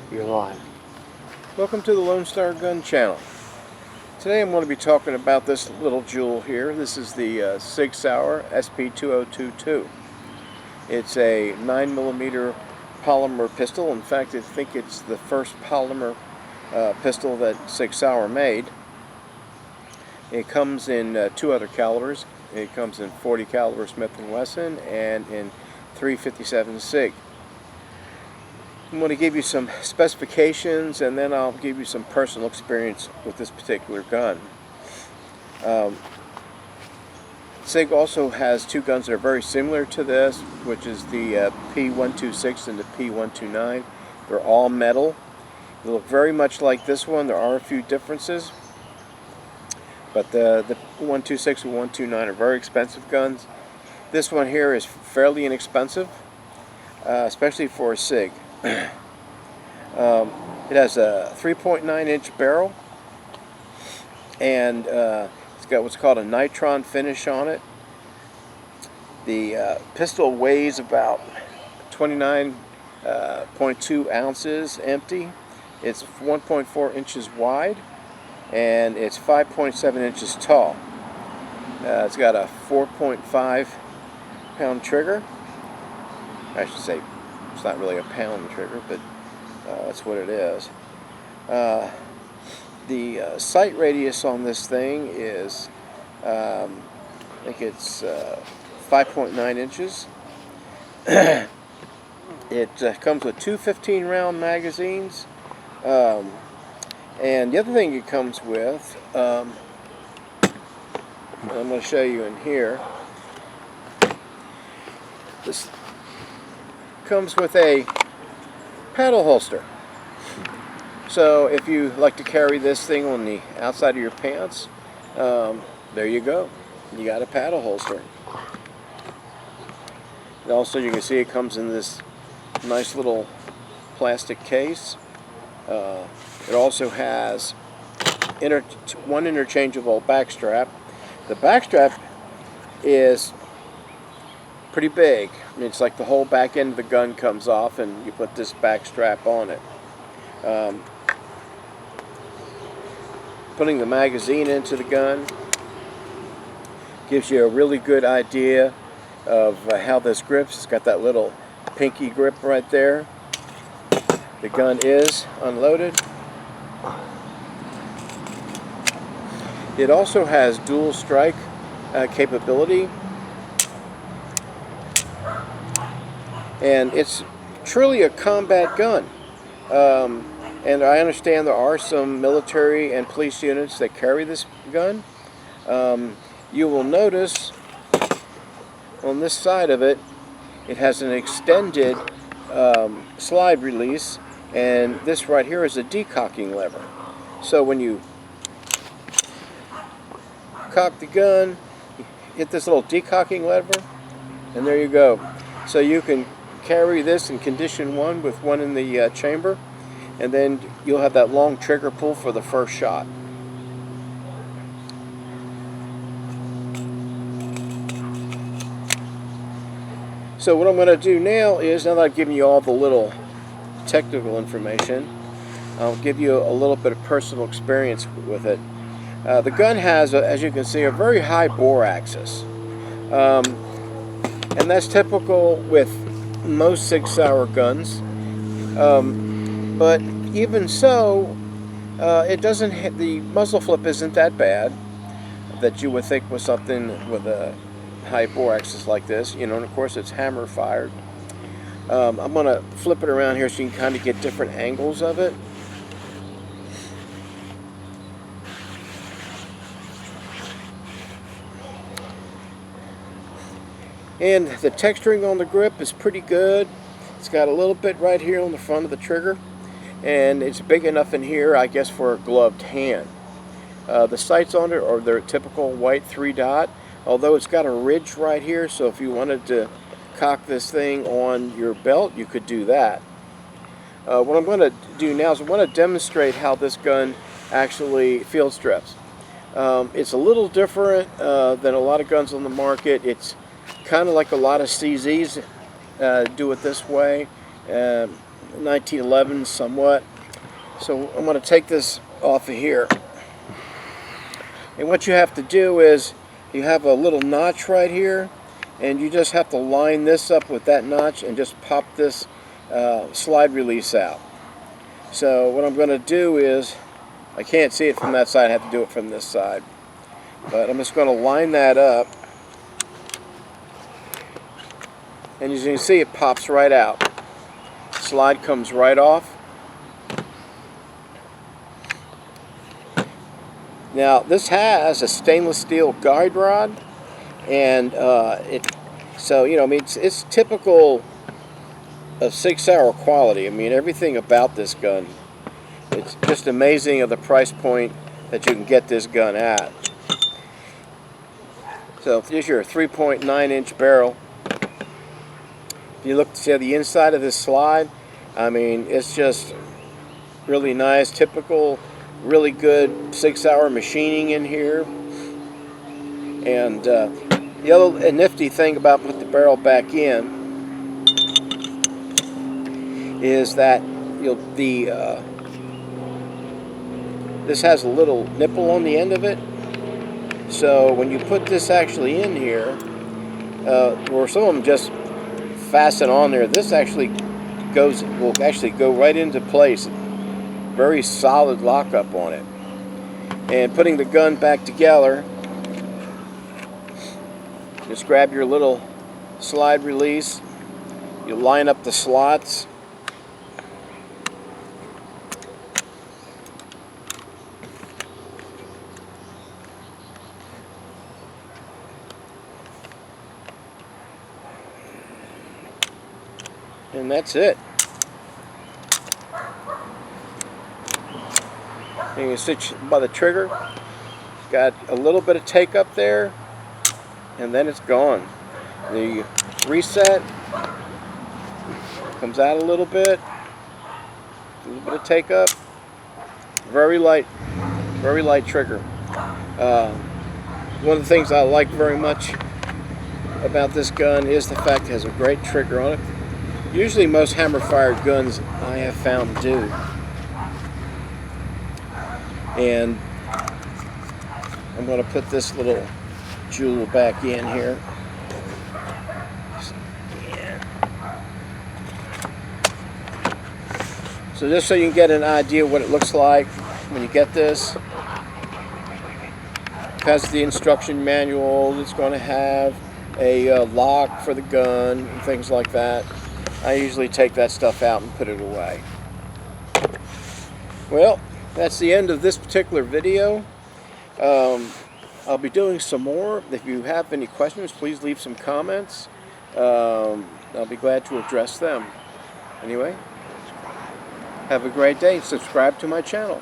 You're live. Welcome to the Lone Star Gun channel. Today I'm going to be talking about this little jewel here. This is the Sig Sauer SP2022. It's a 9mm polymer pistol. In fact, I think it's the first polymer pistol that Sig Sauer made. It comes in two other calibers. It comes in .40 caliber Smith & Wesson and in .357 Sig. I'm going to give you some specifications, and then I'll give you some personal experience with this particular gun. Sig also has two guns that are very similar to this, which is the P126 and the P129. They're all metal. They look very much like this one. There are a few differences, but the 126 and 129 are very expensive guns. This one here is fairly inexpensive, especially for a Sig. It has a 3.9-inch barrel, and it's got what's called a nitron finish on it. The pistol weighs about 29.2 ounces empty. It's 1.4 inches wide, and it's 5.7 inches tall. It's got a 4.5 pound trigger. I should say it's not really a pound trigger, but that's what it is. The sight radius on this thing is, I think it's 5.9 inches. It comes with two 15-round magazines. And the other thing it comes with, I'm going to show you in here, this comes with a paddle holster. So if you like to carry this thing on the outside of your pants, there you go. You got a paddle holster. And also you can see it comes in this nice little plastic case. It also has one interchangeable back strap. The back strap is pretty big. I mean, it's like the whole back end of the gun comes off and you put this back strap on it. Putting the magazine into the gun gives you a really good idea of how this grips. It's got that little pinky grip right there. The gun is unloaded. It also has dual strike capability, and it's truly a combat gun. And I understand there are some military and police units that carry this gun. You will notice on this side of it, it has an extended slide release, and this right here is a decocking lever. So when you cock the gun, you hit this little decocking lever, and there you go. So you can carry this in condition one with one in the chamber, and then you'll have that long trigger pull for the first shot. So what I'm going to do now is, now that I've given you all the little technical information, I'll give you a little bit of personal experience with it. The gun has, as you can see, a very high bore axis. And that's typical with most Sig Sauer guns. But even so, it doesn't hit, the muzzle flip isn't that bad that you would think with something with a high bore axis like this, you know, and of course it's hammer fired. I'm going to flip it around here so you can kind of get different angles of it. And the texturing on the grip is pretty good. It's got a little bit right here on the front of the trigger, and it's big enough in here, I guess, for a gloved hand. The sights on it are their typical white 3-dot, although it's got a ridge right here, so if you wanted to cock this thing on your belt, you could do that. What I'm going to do now is I want to demonstrate how this gun actually field strips. It's a little different than a lot of guns on the market. It's kind of like a lot of CZs do it this way. 1911 somewhat. So I'm going to take this off of here. And what you have to do is you have a little notch right here, and you just have to line this up with that notch and just pop this slide release out. So what I'm going to do is, I can't see it from that side, I have to do it from this side. But I'm just going to line that up. And as you can see, it pops right out. Slide comes right off. Now this has a stainless steel guide rod, and so you know, I mean, it's typical of Sig Sauer quality. I mean, everything about this gun, it's just amazing of the price point that you can get this gun at. So here's your 3.9-inch barrel. If you look to see the inside of this slide, I mean, it's just really nice, typical, really good Sig Sauer machining in here. And the other nifty thing about putting the barrel back in is that this has a little nipple on the end of it. So when you put this actually in here, or some of them just fasten on there, this actually will actually go right into place. Very solid lockup on it. And putting the gun back together, just grab your little slide release, you line up the slots, and that's it. And you sit by the trigger, got a little bit of take up there, and then it's gone. The reset comes out a little bit of take up, very light trigger. One of the things I like very much about this gun is the fact it has a great trigger on it. Usually most hammer-fired guns I have found do. And I'm going to put this little jewel back in here. So just so you can get an idea what it looks like when you get this. It has the instruction manual. It's going to have a lock for the gun and things like that. I usually take that stuff out and put it away. Well, that's the end of this particular video. I'll be doing some more. If you have any questions, please leave some comments. I'll be glad to address them. Anyway, have a great day. Subscribe to my channel.